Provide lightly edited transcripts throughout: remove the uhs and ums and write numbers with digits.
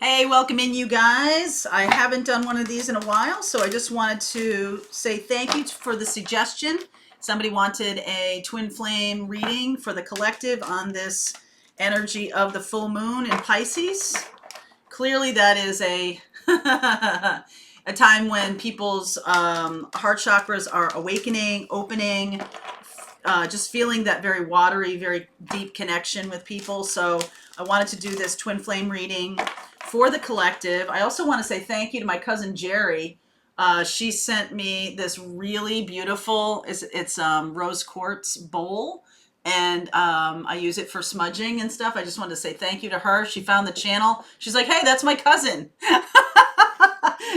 Hey, welcome in, you guys. I haven't done one of these in a while, so I just wanted to say thank you for the suggestion. Somebody wanted a twin flame reading for the collective on this energy of the full moon in Pisces. Clearly, that is a a time when people's heart chakras are awakening, opening, just feeling that very watery, very deep connection with people. So I wanted to do this twin flame reading for the collective. I also want to say thank you to my cousin Jerry. She sent me this really beautiful, it's rose quartz bowl, and I use it for smudging and stuff. I just wanted to say thank you to her. She found the channel. She's like, hey, that's my cousin.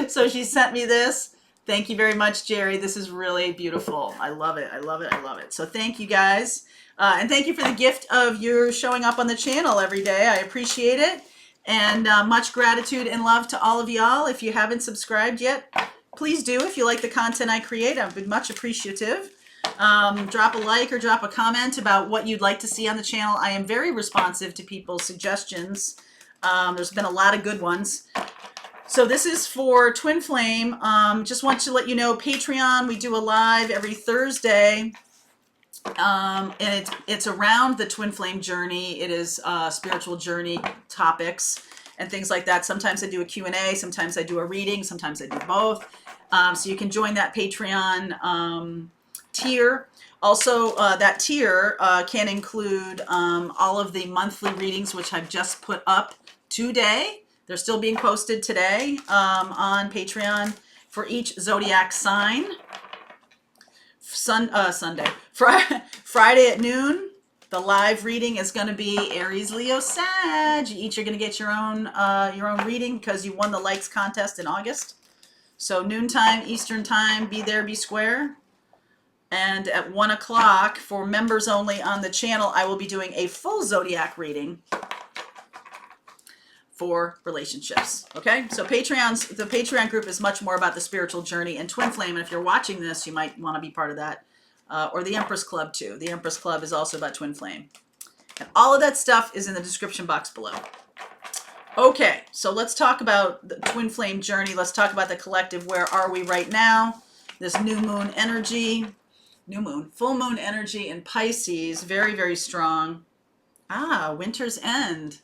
So she sent me this. Thank you very much, Jerry. This is really beautiful. I love it. I love it. I love it. So thank you, guys. And thank you for the gift of your showing up on the channel every day. I appreciate it. And much gratitude and love to all of y'all. If you haven't subscribed yet, please do. If you like the content I create, I've been much appreciative. Drop a like or drop a comment about what you'd like to see on the channel. I am very responsive to people's suggestions. There's been a lot of good ones. So this is for Twin Flame. Just want to let you know, Patreon, we do a live every Thursday. And it's around the twin flame journey. It is spiritual journey topics and things like that. Sometimes I do a Q&A, sometimes I do a reading, sometimes I do both. So you can join that Patreon tier. Also, that tier can include all of the monthly readings, which I've just put up today. They're still being posted today on Patreon for each zodiac sign. Sunday, Friday at noon, the live reading is going to be Aries, Leo, Sag. You each are going to get your own reading because you won the likes contest in August. So noontime Eastern time, be there, be square. And at 1 o'clock for members only on the channel, I will be doing a full zodiac reading for relationships. Okay, so the Patreon group is much more about the spiritual journey and twin flame. And if you're watching this, you might want to be part of that, or the Empress Club too. The Empress Club is also about twin flame, and all of that stuff is in the description box below. Okay, so let's talk about the twin flame journey. Let's talk about the collective. Where are we right now? This new moon energy, full moon energy in Pisces, very, very strong. Winter's end.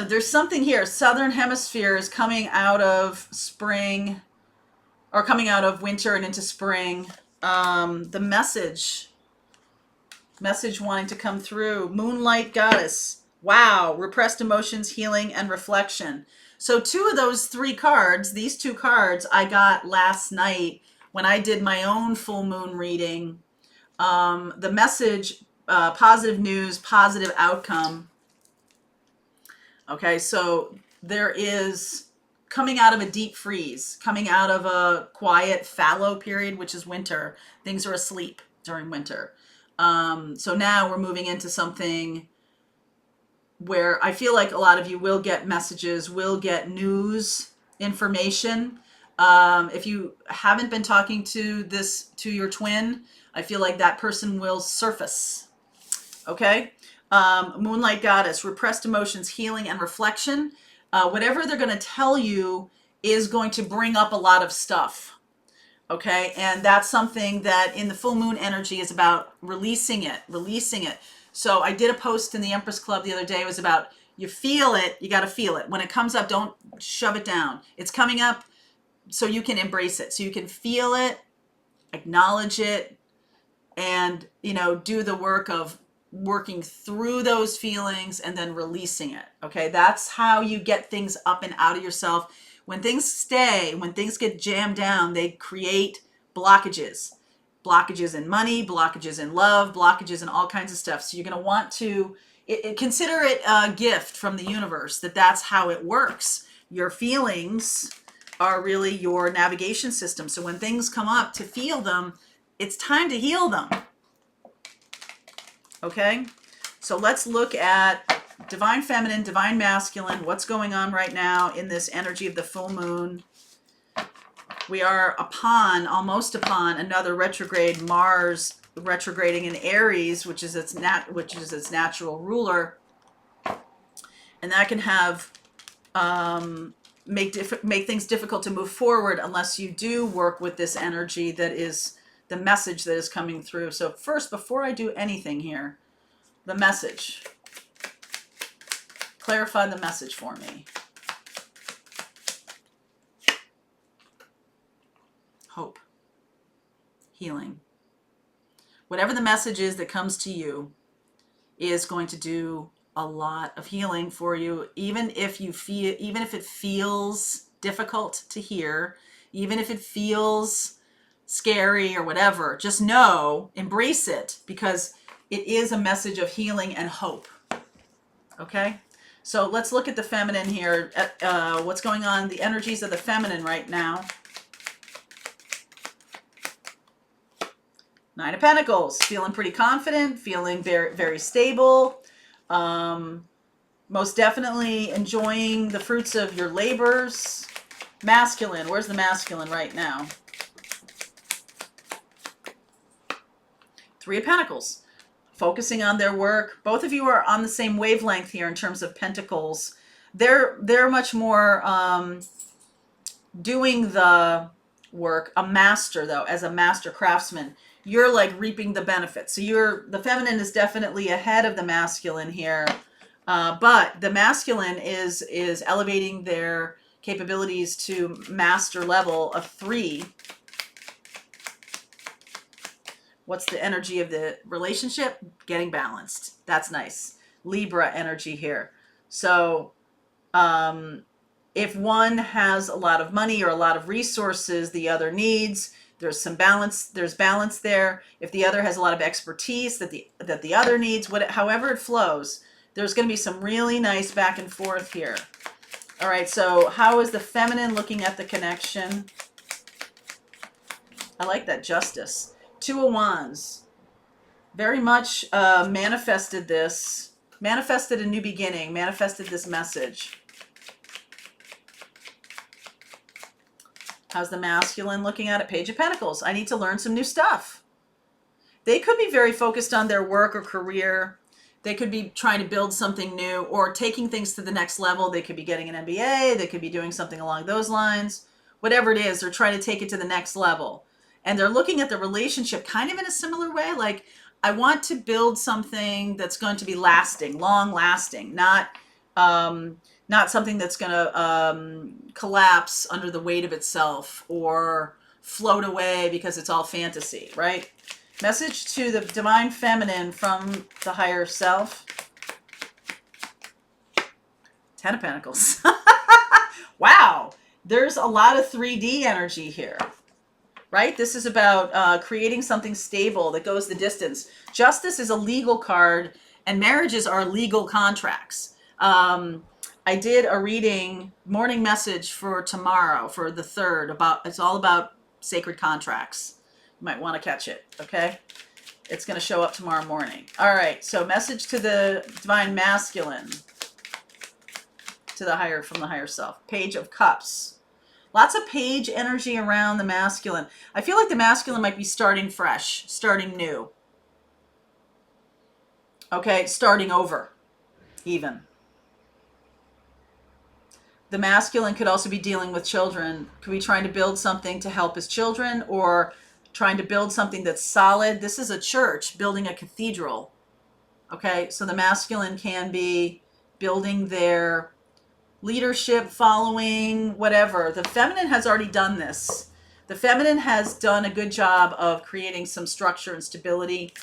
There's something here. Southern hemisphere is coming out of spring, or coming out of winter and into spring. The message wanting to come through. Moonlight goddess. Wow. Repressed emotions, healing, and reflection. So two of those three cards, these two cards I got last night when I did my own full moon reading. The message, positive news, positive outcome. Okay, so there is coming out of a deep freeze, coming out of a quiet fallow period, which is winter. Things are asleep during winter. So now we're moving into something where I feel like a lot of you will get messages, will get news, information. If you haven't been talking to your twin, I feel like that person will surface. Okay? Moonlight goddess, repressed emotions, healing, and reflection. Whatever they're going to tell you is going to bring up a lot of stuff. Okay, and that's something that in the full moon energy is about releasing it. So I did a post in the Empress Club the other day. It was about, you feel it, you got to feel it. When it comes up, don't shove it down. It's coming up so you can embrace it, so you can feel it, acknowledge it, and do the work of working through those feelings and then releasing it. Okay, that's how you get things up and out of yourself. When things stay, when things get jammed down, they create blockages in money, blockages in love, blockages in all kinds of stuff. So you're going to want to consider it a gift from the universe, that's how it works. Your feelings are really your navigation system. So when things come up, to feel them, it's time to heal them. Okay, so let's look at divine feminine, divine masculine, what's going on right now in this energy of the full moon. We are almost upon another retrograde, Mars retrograding in Aries, which is its natural ruler, and that can have make things difficult to move forward unless you do work with this energy that is the message that is coming through. So first, before I do anything here, the message. Clarify the message for me. Hope. Healing. Whatever the message is that comes to you is going to do a lot of healing for you, even if it feels difficult to hear, even if it feels scary or whatever. Just know, embrace it, because it is a message of healing and hope. Okay? So let's look at the feminine here. What's going on, the energies of the feminine right now. Nine of Pentacles, feeling pretty confident, feeling very, very stable. Most definitely enjoying the fruits of your labors. Masculine, where's the masculine right now? Three of Pentacles, focusing on their work. Both of you are on the same wavelength here in terms of pentacles. They're much more doing the work. A master, though, as a master craftsman, you're like reaping the benefits. So the feminine is definitely ahead of the masculine here, but the masculine is elevating their capabilities to master level of 3. What's the energy of the relationship? Getting balanced. That's nice. Libra energy here. So if one has a lot of money or a lot of resources the other needs, there's some balance. There's balance there. If the other has a lot of expertise that the other needs, however it flows, there's going to be some really nice back and forth here. All right, so how is the feminine looking at the connection? I like that, Justice. 2 of Wands. Very much manifested this. Manifested a new beginning. Manifested this message. How's the masculine looking at it? Page of Pentacles. I need to learn some new stuff. They could be very focused on their work or career. They could be trying to build something new or taking things to the next level. They could be getting an MBA. They could be doing something along those lines. Whatever it is, they're trying to take it to the next level. And they're looking at the relationship kind of in a similar way. Like, I want to build something that's going to be lasting, long lasting, not something that's going to collapse under the weight of itself or float away because it's all fantasy, right? Message to the divine feminine from the higher self. 10 of Pentacles. Wow. There's a lot of 3D energy here, right? This is about creating something stable that goes the distance. Justice is a legal card, and marriages are legal contracts. I did a reading, morning message for tomorrow, for the 3rd, it's all about sacred contracts. You might want to catch it, okay? It's going to show up tomorrow morning. All right, so message to the divine masculine, from the higher self. Page of Cups. Lots of page energy around the masculine. I feel like the masculine might be starting fresh, starting new. Okay, starting over, even. The masculine could also be dealing with children. Could be trying to build something to help his children, or trying to build something that's solid. This is a church, building a cathedral. Okay, so the masculine can be building their leadership, following, whatever. The feminine has already done this. The feminine has done a good job of creating some structure and stability.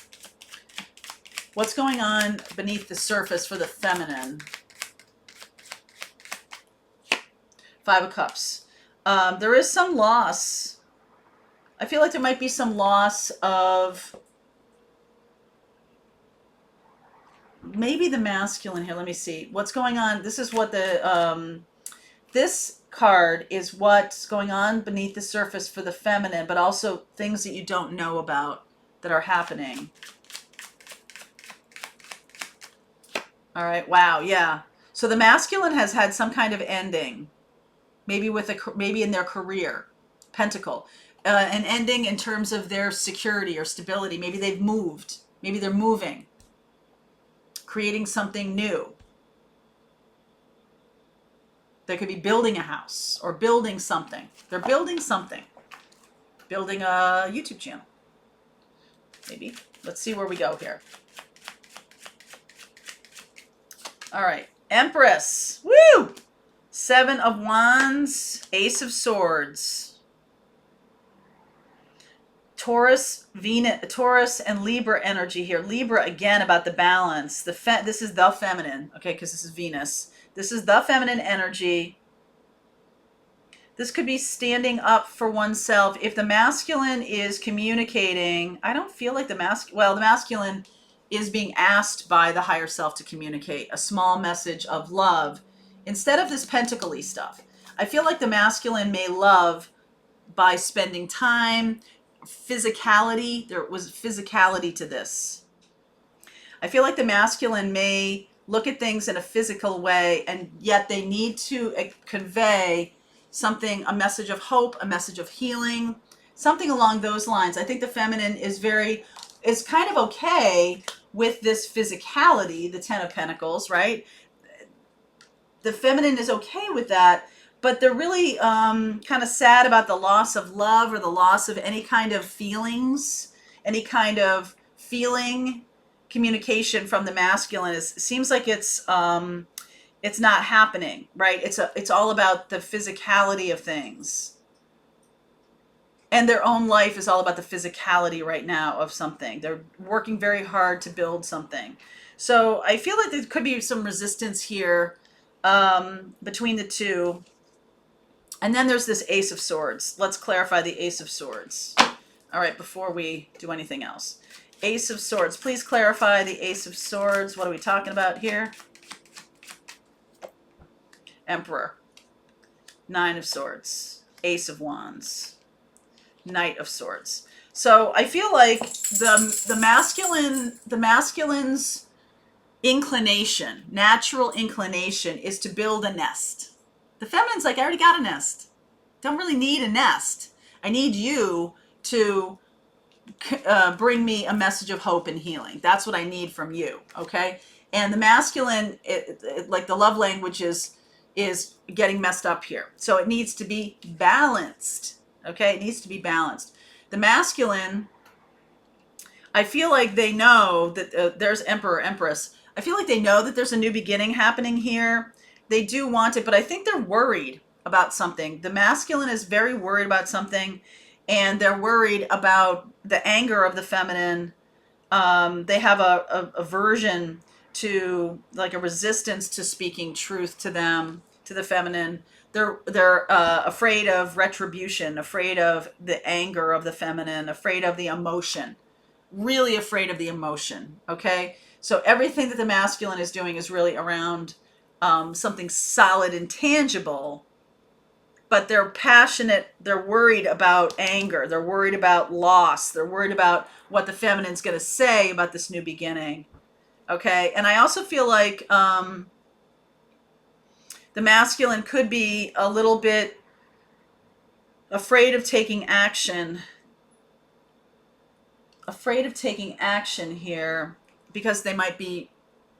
What's going on beneath the surface for the feminine? 5 of Cups. There is some loss. I feel like there might be some loss of maybe the masculine here. Let me see. What's going on? This is what this card is, what's going on beneath the surface for the feminine, but also things that you don't know about that are happening. All right. Wow. Yeah. So the masculine has had some kind of ending. Maybe in their career, Pentacle, an ending in terms of their security or stability. Maybe they've moved. Maybe they're moving, creating something new. They could be building a house or building something. They're building something. Building a YouTube channel. Maybe. Let's see where we go here. All right. Empress. Woo! 7 of Wands. Ace of Swords. Taurus, Venus, Taurus and Libra energy here. Libra, again, about the balance. This is the feminine, okay, because this is Venus. This is the feminine energy. This could be standing up for oneself. If the masculine is communicating, I don't feel like the masculine is being asked by the higher self to communicate a small message of love instead of this pentacle-y stuff. I feel like the masculine may love by spending time, physicality. There was physicality to this. I feel like the masculine may look at things in a physical way, and yet they need to convey something, a message of hope, a message of healing, something along those lines. I think the feminine is kind of okay with this physicality, the 10 of Pentacles, right? The feminine is okay with that, but they're really kind of sad about the loss of love or the loss of any kind of feelings, any kind of feeling communication from the masculine. It seems like it's not happening, right? It's all about the physicality of things. And their own life is all about the physicality right now of something. They're working very hard to build something. So I feel like there could be some resistance here between the two. And then there's this Ace of Swords. Let's clarify the Ace of Swords. All right, before we do anything else. Ace of Swords. Please clarify the Ace of Swords. What are we talking about here? Emperor. 9 of Swords. Ace of Wands. Knight of Swords. So I feel like the masculine's inclination, natural inclination, is to build a nest. The feminine's like, I already got a nest. Don't really need a nest. I need you to bring me a message of hope and healing. That's what I need from you, okay? And the masculine, like the love language is getting messed up here. So it needs to be balanced, okay? It needs to be balanced. The masculine, I feel like they know that there's Emperor, Empress. I feel like they know that there's a new beginning happening here. They do want it, but I think they're worried about something. The masculine is very worried about something, and they're worried about the anger of the feminine. They have a aversion to, like, a resistance to speaking truth to them, to the feminine. They're afraid of retribution, afraid of the anger of the feminine, afraid of the emotion, really afraid of the emotion, okay? So everything that the masculine is doing is really around something solid and tangible, but they're passionate. They're worried about anger. They're worried about loss. They're worried about what the feminine's going to say about this new beginning. Okay. And I also feel like the masculine could be a little bit afraid of taking action. Afraid of taking action here because they might be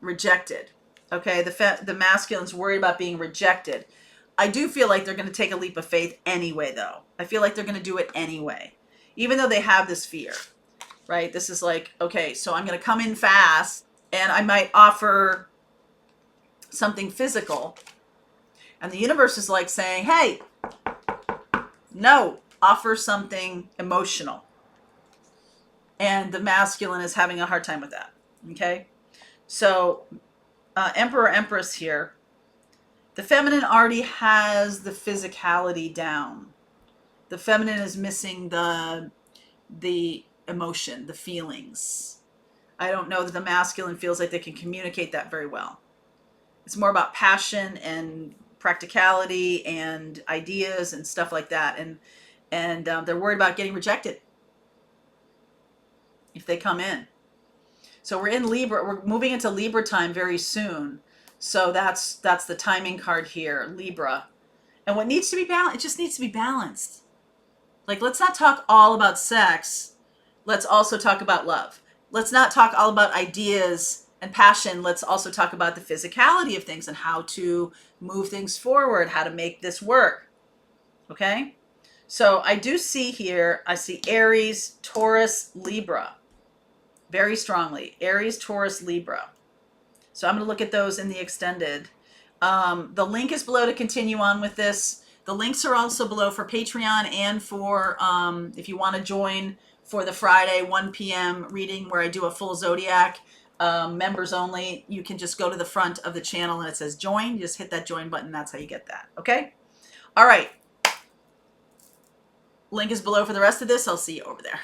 rejected. Okay. The masculine's worried about being rejected. I do feel like they're going to take a leap of faith anyway, though. I feel like they're going to do it anyway, even though they have this fear, right? This is like, okay, so I'm going to come in fast and I might offer something physical. And the universe is like saying, hey, no, offer something emotional. And the masculine is having a hard time with that. Okay. So Emperor, Empress here. The feminine already has the physicality down. The feminine is missing the emotion, the feelings. I don't know that the masculine feels like they can communicate that very well. It's more about passion and practicality and ideas and stuff like that. And they're worried about getting rejected if they come in. So we're in Libra. We're moving into Libra time very soon. So that's the timing card here, Libra. And what needs to be balanced, it just needs to be balanced. Like, let's not talk all about sex. Let's also talk about love. Let's not talk all about ideas and passion, let's also talk about the physicality of things and how to move things forward, how to make this work. Okay? So I do see here, I see Aries, Taurus, Libra very strongly. Aries, Taurus, Libra. So I'm going to look at those in the extended. The link is below to continue on with this. The links are also below for Patreon and for if you want to join for the Friday 1 p.m. reading where I do a full zodiac, members only. You can just go to the front of the channel and it says join. You just hit that join button. That's how you get that. Okay? All right. Link is below for the rest of this. I'll see you over there.